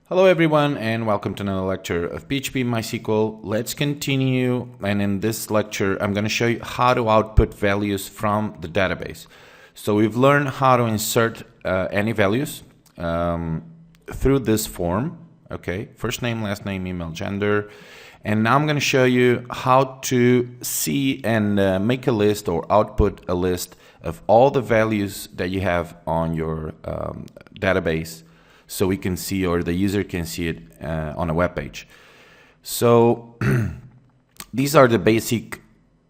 Hello everyone and welcome to another lecture of PHP MySQL. Let's continue, and in this lecture I'm going to show you how to output values from the database. So we've learned how to insert any values through this form, okay? First name, last name, email, gender. And now I'm going to show you how to see and make a list or output a list of all the values that you have on your database, so we can see, or the user can see it on a web page. So these are the basic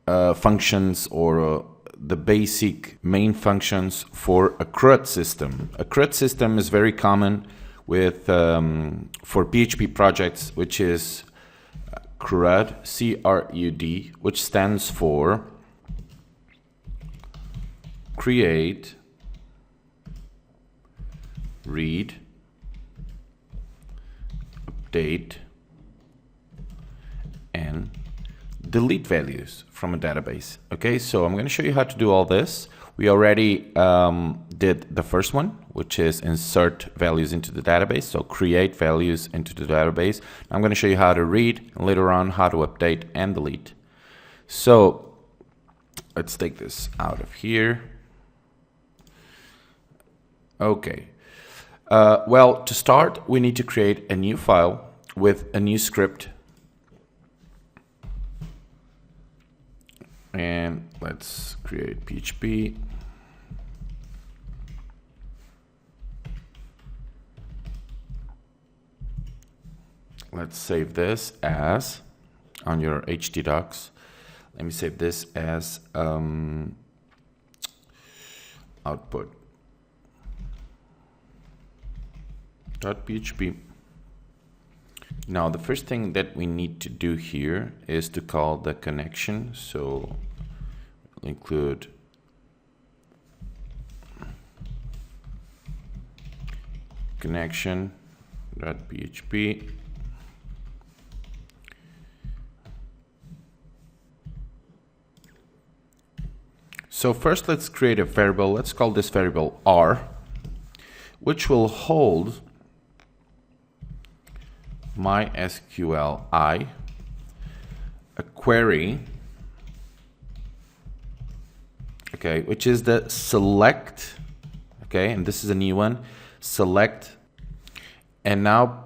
functions, or the basic main functions for a CRUD system. A CRUD system is very common with for PHP projects, which is CRUD, C-R-U-D, which stands for create, read, update, and delete values from a database. Okay, so I'm going to show you how to do all this. We already did the first one, which is insert values into the database. So create values into the database. I'm going to show you how to read, and later on how to update and delete. So let's take this out of here. Okay. Well, to start, we need to create a new file with a new script. And let's create PHP. Let's save this as, on your htdocs, let me save this as output.php. Now the first thing that we need to do here is to call the connection. So we'll include connection.php. So first let's create a variable. Let's call this variable R, which will hold MySQLi, a query, okay, which is the select, okay, and this is a new one, select, and now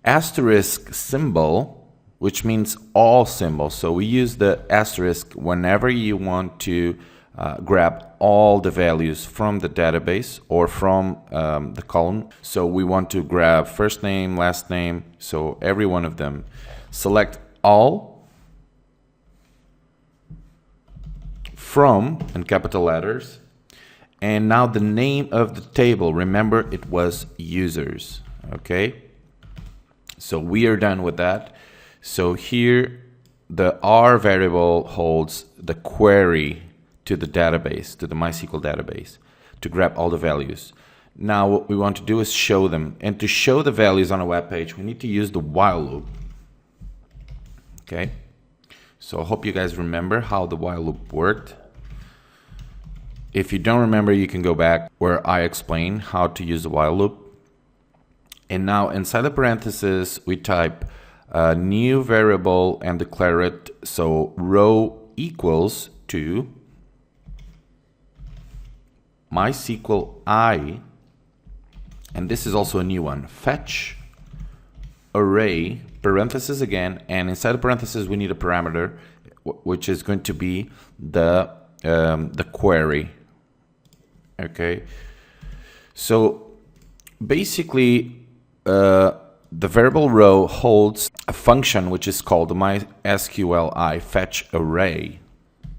asterisk symbol, which means all symbols. So we use the asterisk whenever you want to grab all the values from the database or from the column. So we want to grab first name, last name, so every one of them. Select all from, in capital letters, and now the name of the table, remember it was users, okay? So we are done with that. So here the R variable holds the query to the database, to the MySQL database, to grab all the values. Now what we want to do is show them, and to show the values on a web page we need to use the while loop. Okay, so I hope you guys remember how the while loop worked. If you don't remember, you can go back where I explain how to use the while loop. And now inside the parentheses we type a new variable and declare it, so row equals to MySQLi, and this is also a new one, fetch array, parentheses again, and inside the parentheses we need a parameter, which is going to be the query. Okay, so basically the variable row holds a function which is called the MySQLi fetch array,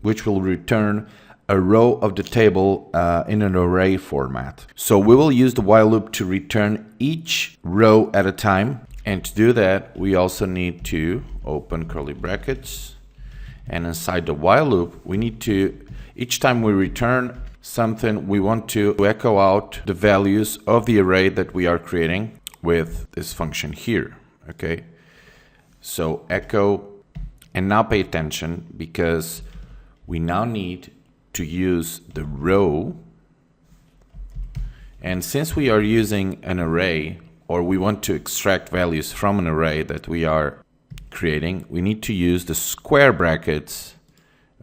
which will return a row of the table in an array format. So we will use the while loop to return each row at a time, and to do that we also need to open curly brackets, and inside the while loop we need to, each time we return something, we want to echo out the values of the array that we are creating with this function here. Okay, so echo, and now pay attention because we now need to use the row, and since we are using an array, or we want to extract values from an array that we are creating, we need to use the square brackets.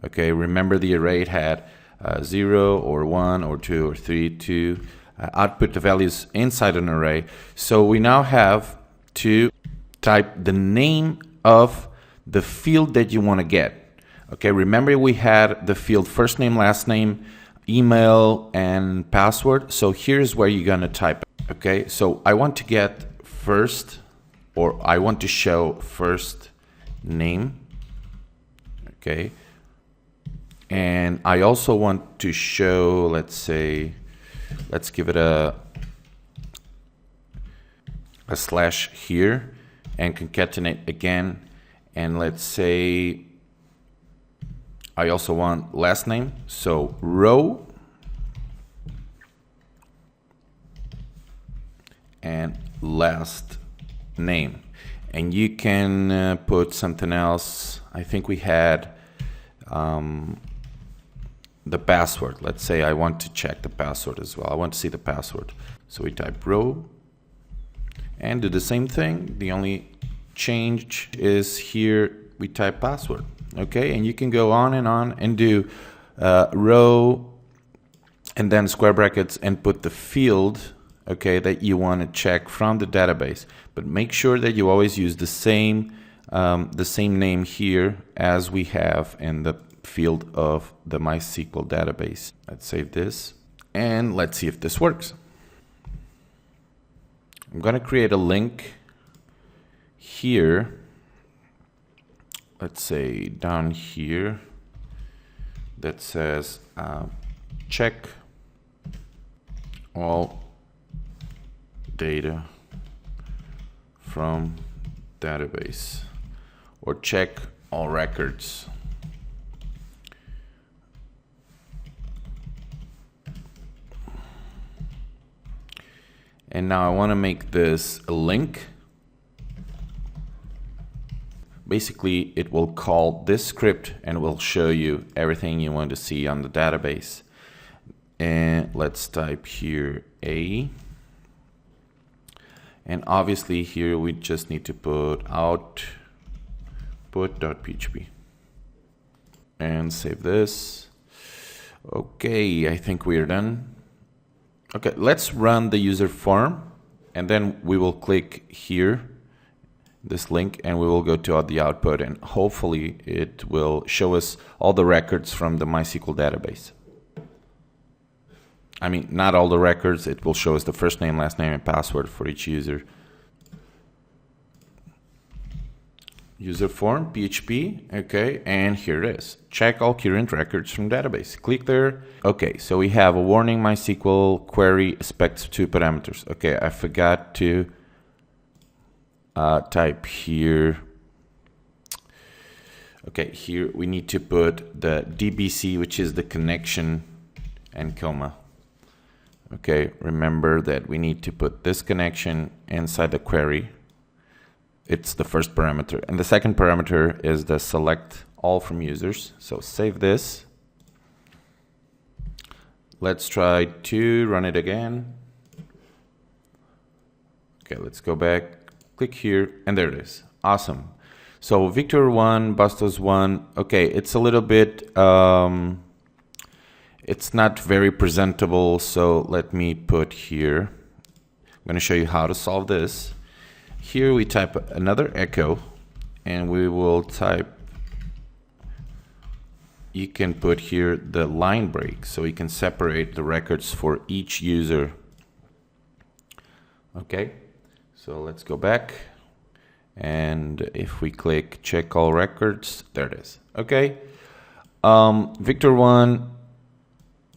Okay, remember the array had 0 or 1 or 2 or 3 to output the values inside an array. So we now have to type the name of the field that you want to get. Okay, remember we had the field first name, last name, email, and password. So here's where you're going to type it. Okay, so I want to get first, or I want to show first name. Okay, and I also want to show, let's say, let's give it a slash here and concatenate again. And let's say I also want last name. So row and last name. And you can put something else. I think we had the password. Let's say I want to check the password as well. I want to see the password. So we type row and do the same thing. The only change is here we type password. Okay, and you can go on and do row and then square brackets and put the field, okay, that you want to check from the database. But make sure that you always use the same name here as we have in the field of the MySQL database. Let's save this and let's see if this works. I'm going to create a link here. Let's say down here that says check all data from database, or check all records. And now I want to make this a link. Basically, it will call this script and will show you everything you want to see on the database. And let's type here A. And obviously here we just need to put output.php and save this. Okay, I think we are done. Okay, let's run the user form and then we will click here, this link, and we will go to the output, and hopefully it will show us all the records from the MySQL database. I mean, not all the records, it will show us the first name, last name, and password for each user. User form, PHP, okay, and here it is. Check all current records from database. Click there. Okay, so we have a warning, MySQL query expects 2 parameters. Okay, I forgot to type here. Okay, here we need to put the DBC, which is the connection, and comma. Okay, remember that we need to put this connection inside the query. It's the first parameter, and the second parameter is the select all from users. So save this. Let's try to run it again. Okay, let's go back, click here, and there it is. Awesome. So Victor 1, Bastos 1. Okay, it's a little bit, it's not very presentable, so let me put here. I'm going to show you how to solve this. Here we type another echo, and we will type, you can put here the line break, so you can separate the records for each user. Okay, so let's go back, and if we click check all records, there it is. Okay, Victor 1,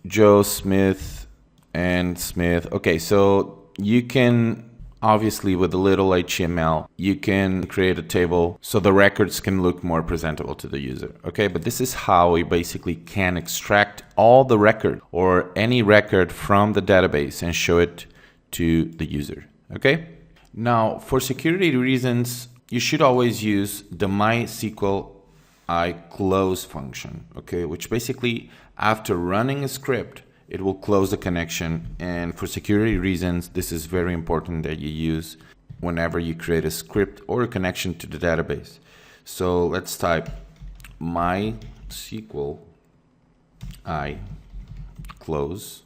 Joe, Smith, and Smith. Okay, so you can, obviously with a little HTML, you can create a table so the records can look more presentable to the user. Okay, but this is how we basically can extract all the record or any record from the database and show it to the user. Okay, now for security reasons, you should always use the MySQL close function. Okay, which basically after running a script, it will close the connection. And for security reasons, this is very important that you use whenever you create a script or a connection to the database. So let's type MySQL I close,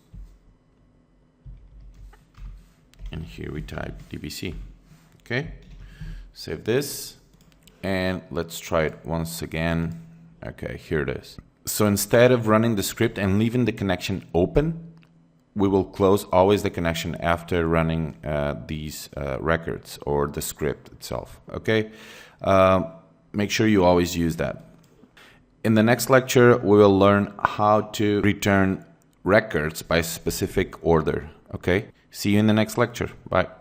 and here we type dbc. Okay, save this, and let's try it once again. Okay, here it is. So instead of running the script and leaving the connection open, we will close always the connection after running these records or the script itself. Okay, make sure you always use that. In the next lecture, we will learn how to return records by specific order. Okay, see you in the next lecture. Bye.